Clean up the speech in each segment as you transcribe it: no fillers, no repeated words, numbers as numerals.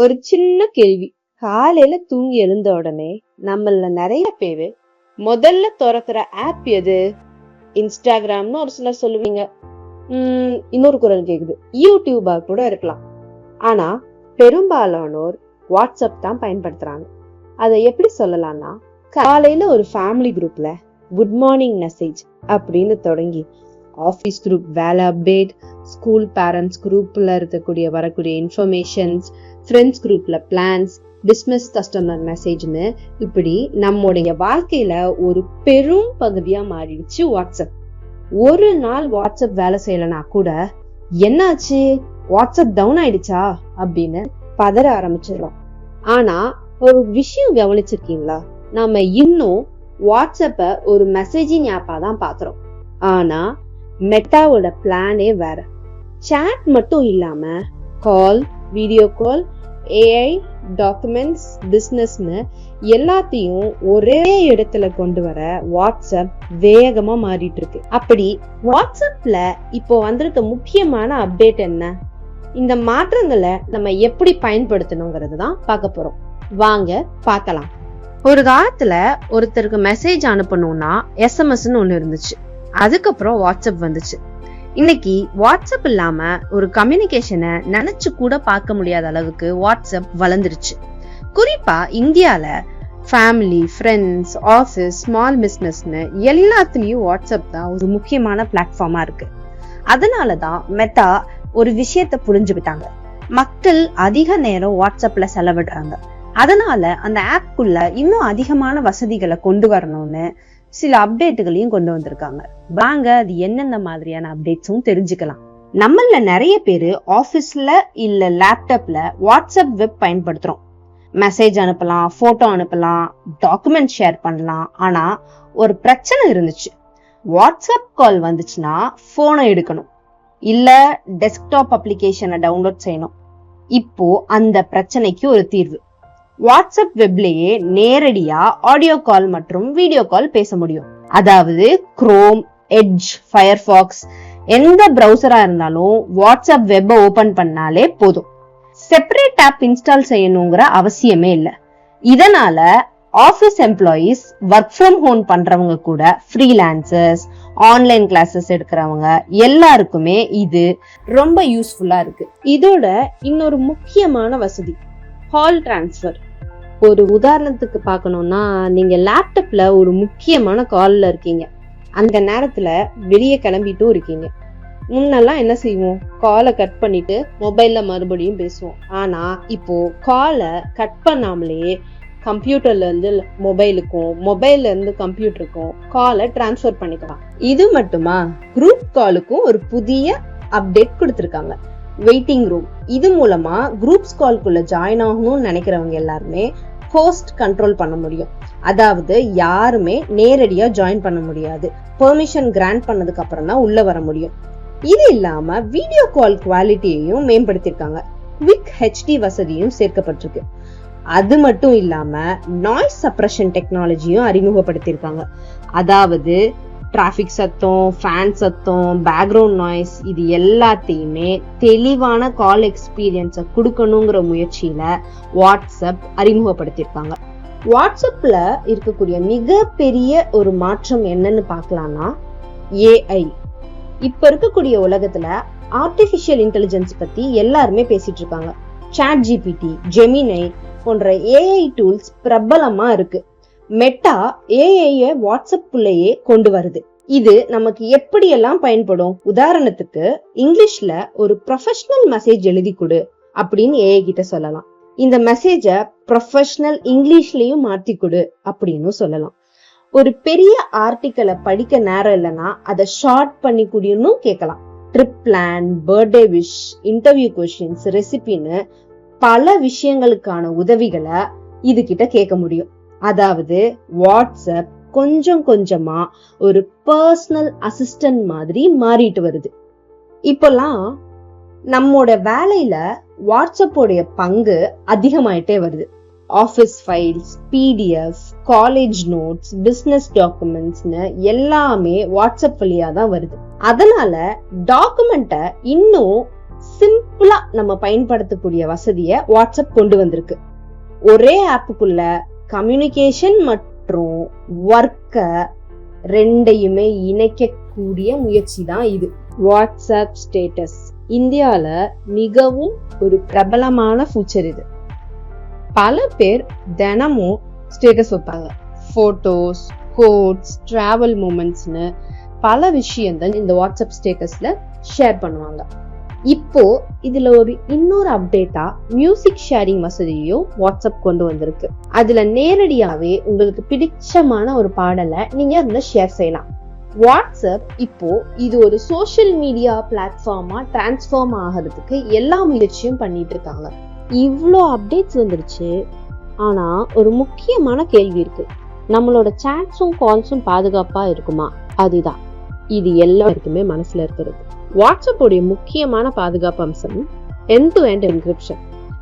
ஒரு சின்ன கேள்வி. காலையில தூங்கி எழுந்த உடனே நம்மள நிறைய பேரு முதல்ல திறக்கிற ஆப் எது? இன்ஸ்டாகிராம்னு ஒரு சிலர் சொல்லுவீங்க. இன்னொரு குரல் கேக்குது, யூடியூபா கூட இருக்கலாம். ஆனா பெரும்பாலானோர் வாட்ஸ்அப் தான் பயன்படுத்துறாங்க. அதை எப்படி சொல்லலாம்னா, காலையில ஒரு ஃபேமிலி குரூப்ல குட் மார்னிங் மெசேஜ் அப்படின்னு தொடங்கி, ஆபீஸ் குரூப் வேலை அப்டேட், ஸ்கூல் பேரண்ட்ஸ் குரூப்ல இருக்கக்கூடிய வரக்கூடிய இன்ஃபர்மேஷன்ஸ், ஃப்ரெண்ட்ஸ் குரூப்ல பிளான்ஸ், பிசினஸ் கஸ்டமர் மெசேஜ்னு இப்படி நம்முடைய வாழ்க்கையில ஒரு பெரும் பகுதியா மாறிடுச்சு வாட்ஸ்அப். ஒரு நாள் வாட்ஸ்அப் வேலை செய்யலனா கூட என்னாச்சு, வாட்ஸ்அப் டவுன் ஆயிடுச்சா அப்படின்னு பதற ஆரம்பிச்சிடலாம். ஆனா ஒரு விஷயம் கவனிச்சிருக்கீங்களா? நாம இன்னும் வாட்ஸ்அப்ப ஒரு மெசேஜிங் ஆப்பா தான் பாக்குறோம். ஆனா மெட்டாவோட பிளானே வேற. சாட் மட்டும் இல்லாம கால், வீடியோ கால், ஏஐ, டாக்குமெண்ட்ஸ், பிசினஸ்னு எல்லாத்தையும் ஒரே இடத்துல கொண்டு வர வாட்ஸ்அப் வேகமா மாறிட்டு இருக்கு. அப்படி வாட்ஸ்அப்ல இப்போ வந்திருக்க முக்கியமான அப்டேட் என்ன? இந்த மாற்றங்களை நம்ம எப்படி பயன்படுத்தணுங்கிறது தான் பார்க்க போறோம். வாங்க பார்க்கலாம். ஒரு காலத்துல ஒருத்தருக்கு மெசேஜ் அனுப்பணும்னா எஸ்எம்எஸ்ன்னு ஒண்ணு இருந்துச்சு. அதுக்கப்புறம் வாட்ஸ்அப் வந்துச்சு. இன்னைக்கு வாட்ஸ்அப் இல்லாம ஒரு கம்யூனிகேஷனை நினைச்சு கூட பார்க்க முடியாத அளவுக்கு வாட்ஸ்அப் வளர்ந்துருச்சு. குறிப்பா இந்தியால ஃபேமிலி, ஃப்ரெண்ட்ஸ், ஆஃபீஸ், ஸ்மால் பிசினஸ்னு எல்லாத்துலயும் வாட்ஸ்அப் தான் ஒரு முக்கியமான பிளாட்ஃபார்மா இருக்கு. அதனாலதான் மெட்டா ஒரு விஷயத்த புரிஞ்சுக்கிட்டாங்க. மக்கள் அதிக நேரம் வாட்ஸ்அப்ல செலவிடுறாங்க. அதனால அந்த ஆப்குள்ள இன்னும் அதிகமான வசதிகளை கொண்டு வரணும்னு சில அப்டேட்டுகளையும் கொண்டு வந்திருக்காங்க. வாங்க அது என்னென்ன மாதிரியான அப்டேட்ஸும் தெரிஞ்சுக்கலாம். நம்மள நிறைய பேரு ஆபீஸ்ல இல்ல லேப்டாப்ல வாட்ஸ்அப் வெப் பயன்படுத்துறோம். மெசேஜ் அனுப்பலாம், போட்டோ அனுப்பலாம், டாக்குமெண்ட் ஷேர் பண்ணலாம். ஆனா ஒரு பிரச்சனை இருந்துச்சு. வாட்ஸ்அப் கால் வந்துச்சுன்னா போனை எடுக்கணும், இல்ல டெஸ்க்டாப் அப்ளிகேஷனை டவுன்லோட் செய்யணும். இப்போ அந்த பிரச்சனைக்கு ஒரு தீர்வு. வாட்ஸ்அப் வெப்லயே நேரடியா ஆடியோ கால் மற்றும் வீடியோ கால் பேச முடியும். அதாவது குரோம், எட்ஜ், ஃபயர்பாக்ஸ் எந்த பிரவுசரா இருந்தாலும் வாட்ஸ்அப் வெப்பை ஓபன் பண்ணாலே போதும். செப்பரேட் ஆப் இன்ஸ்டால் செய்யணுங்கிற அவசியமே இல்லை. இதனால office employees, work from home பண்றவங்க கூட, ஃப்ரீலான்சர்ஸ், ஆன்லைன் கிளாஸஸ் எடுக்கிறவங்க எல்லாருக்குமே இது ரொம்ப யூஸ்ஃபுல்லா இருக்கு. இதோட இன்னொரு முக்கியமான வசதி, கால் டிரான்ஸ்ஃபர். ஒரு உதாரணத்துக்கு பார்க்கணும்னா, நீங்க லேப்டாப்ல ஒரு முக்கியமான கால்ல இருக்கீங்க. அந்த நேரத்துல வெளியே கிளம்பிட்டும் இருக்கீங்க. முன்னெல்லாம் என்ன செய்வோம்? காலை கட் பண்ணிட்டு மொபைல்ல மறுபடியும் பேசுவோம். ஆனா இப்போ காலை கட் பண்ணாமலேயே கம்ப்யூட்டர்ல இருந்து மொபைலுக்கும், மொபைல்ல இருந்து கம்ப்யூட்டருக்கும் காலை டிரான்ஸ்ஃபர் பண்ணிக்கலாம். இது மட்டுமா, குரூப் காலுக்கும் ஒரு புதிய அப்டேட் கொடுத்திருக்காங்க, வெயிட்டிங் ரூம். இது மூலமா குரூப்ஸ் கால்குள்ள ஜாயின் ஆகணும்னு நினைக்கிறவங்க எல்லாருமே ஹோஸ்ட் கண்ட்ரோல் பண்ண முடியும். அதாவது யாருமே நேரடியா ஜாயின் பண்ண முடியாது. பெர்மிஷன் கிராண்ட் பண்ணதுக்கு அப்புறம் தான் உள்ள வர முடியும். இது இல்லாம வீடியோ கால் குவாலிட்டியையும் மேம்படுத்திருக்காங்க. குவிக் ஹெச்டி வசதியும் சேர்க்கப்பட்டிருக்கு. அது மட்டும் இல்லாம நாய்ஸ் சப்ரஷன் டெக்னாலஜியும் அறிமுகப்படுத்திருக்காங்க. அதாவது டிராபிக் சத்தம், ஃபேன் சத்தம், பேக்ரவுண்ட் நாய்ஸ் இது எல்லாத்தையுமே தெளிவான கால் எக்ஸ்பீரியன்ஸை கொடுக்கணுங்கிற முயற்சியில வாட்ஸ்அப் அறிமுகப்படுத்திருக்காங்க. வாட்ஸ்அப்ல இருக்கக்கூடிய மிகப்பெரிய ஒரு மாற்றம் என்னன்னு பார்க்கலாம்னா, ஏஐ. இப்ப இருக்கக்கூடிய உலகத்துல ஆர்டிபிஷியல் இன்டெலிஜென்ஸ் பத்தி எல்லாருமே பேசிட்டு இருக்காங்க. சாட் ஜிபிடி, ஜெமினை போன்ற ஏஐ டூல்ஸ் பிரபலமா இருக்கு. மெட்டா ஏஐ வாட்ஸ்அப்புள்ளேயே கொண்டு வருது. இது நமக்கு எப்படியெல்லாம் பயன்படும்? உதாரணத்துக்கு இங்கிலீஷ்ல ஒரு ப்ரொஃபஷனல் மெசேஜ் எழுதி கொடு அப்படின்னு ஏஐ கிட்ட சொல்லலாம். இந்த மெசேஜ ப்ரொஃபஷனல் இங்கிலீஷ்லயும் மாத்தி கொடு அப்படின்னு சொல்லலாம். ஒரு பெரிய ஆர்டிக்கலை படிக்க நேரம் இல்லைன்னா அதை ஷார்ட் பண்ணி கூடியும் கேட்கலாம். Trip plan, birthday wish, interview questions, ரெசிபின்னு பல விஷயங்களுக்கான உதவிகளை இது கிட்ட கேட்க முடியும். அதாவது வாட்ஸ்அப் கொஞ்சம் கொஞ்சமா ஒரு பர்சனல் அசிஸ்டன்ட் மாதிரி மாறிட்டு வருது. இப்பெல்லாம் நம்மோட வேலையில வாட்ஸ்அப்போடைய பங்கு அதிகமாயிட்டே வருது. Office files, PDF, college notes, business டாக்குமெண்ட்ஸ்னு எல்லாமே வாட்ஸ்அப் வழியா தான் வருது. அதனால டாக்குமெண்ட்டை இன்னும் சிம்பிளா நம்ம பயன்படுத்தக்கூடிய வசதியை வாட்ஸ்அப் கொண்டு வந்திருக்கு. ஒரே ஆப்புக்குள்ள கம்யூனிகேஷன் மற்றும் ஒர்க்க ரெண்டையுமே இணைக்கக்கூடிய முயற்சி தான் இது. வாட்ஸ்அப் ஸ்டேட்டஸ் இந்தியால மிகவும் ஒரு பிரபலமான ஃபீச்சர் இது. பல பேர் தினமும் ஸ்டேட்டஸ் வைப்பாங்க. போட்டோஸ், கோட்ஸ், டிராவல் மூமெண்ட்ஸ்னு பல விஷயங்கள் இந்த வாட்ஸ்அப் ஸ்டேட்டஸ்ல ஷேர் பண்ணுவாங்க. இப்போ இதுல இன்னொரு அப்டேட்டா மியூசிக் ஷேரிங் வசதியும் வாட்ஸ்அப் கொண்டு வந்திருக்கு. அதுல நேரடியாவே உங்களுக்கு பிடிச்சமான ஒரு பாடலை நீங்க அதுல ஷேர் செய்யலாம். வாட்ஸ்அப் இப்போ இது ஒரு சோஷியல் மீடியா பிளாட்ஃபார்மா டிரான்ஸ்ஃபார்ம் ஆகிறதுக்கு எல்லா முயற்சியும் பண்ணிட்டு இருக்காங்க. இவ்வளோ அப்டேட்ஸ் வந்துருச்சு. ஆனா ஒரு முக்கியமான கேள்வி இருக்கு. நம்மளோட சாட்ஸும் கால்ஸும் பாதுகாப்பா இருக்குமா? அதுதான் இது எல்லாருக்குமே மனசுல இருக்கிறது. வாட்ஸ்அப் உடைய முக்கியமான பாதுகாப்பு அம்சம் எண்ட் டு எண்ட் என்கிரிப்ஷன்.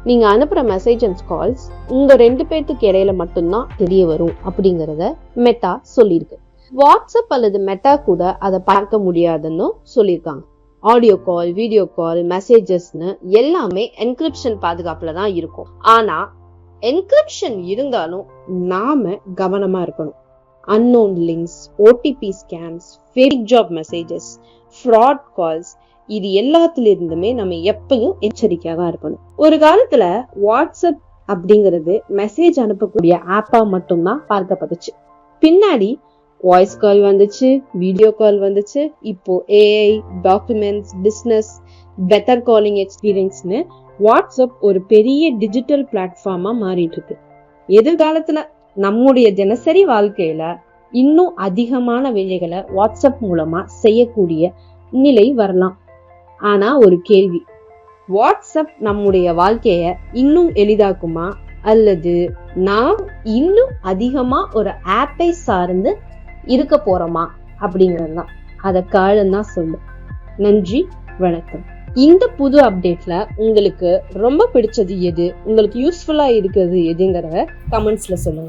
நீங்க அனுப்புற மெசேஜ் அண்ட் கால்ஸ் உங்க 2 பேத்துக்கு இடையில மட்டும்தான் தெரிய வரும் அப்படிங்கறத மெட்டா சொல்லியிருக்கு. வாட்ஸ்அப் அல்லது மெட்டா கூட அதை பார்க்க முடியாதுன்னு சொல்லியிருக்காங்க. ஆடியோ கால், வீடியோ கால், மெசேஜஸ்னு எல்லாமே என்கிரிப்ஷன் பாதுகாப்புல தான் இருக்கும். ஆனா என்கிரிப்ஷன் இருந்தாலும் நாம கவனமா இருக்கணும். Unknown links, OTP scams, fake job messages, fraud calls, இது எல்லாத்துல இருந்துமே நம்ம எப்பயும் எச்சரிக்கையா தான் இருக்கணும். ஒரு காலத்துல வாட்ஸ்அப் அப்படிங்கிறது மெசேஜ் அனுப்பக்கூடிய ஆப்பா மட்டும்தான் பார்க்கப்பட்டுச்சு. பின்னாடி வாய்ஸ் கால் வந்துச்சு, வீடியோ கால் வந்துச்சு. இப்போ AI, documents, business, better calling எக்ஸ்பீரியன்ஸ்னு வாட்ஸ்அப் ஒரு பெரிய டிஜிட்டல் பிளாட்ஃபார்மா மாறிட்டு இருக்கு. எதிர்காலத்துல நம்முடைய தினசரி வாழ்க்கையில இன்னும் அதிகமான வேலைகளை வாட்ஸ்அப் மூலமா செய்யக்கூடிய நிலை வரலாம். ஆனா ஒரு கேள்வி, வாட்ஸ்அப் நம்முடைய வாழ்க்கைய இன்னும் எளிதாக்குமா அல்லது நாம் இன்னும் அதிகமா ஒரு ஆப்பை சார்ந்து இருக்க போறோமா அப்படிங்கிறது தான். அதை காலம் தான் சொல்லும். நன்றி, வணக்கம். இந்த புது அப்டேட்ல உங்களுக்கு ரொம்ப பிடிச்சது எது, உங்களுக்கு யூஸ்ஃபுல்லா இருக்கிறது எதுங்கிறத கமெண்ட்ஸ்ல சொல்லுங்க.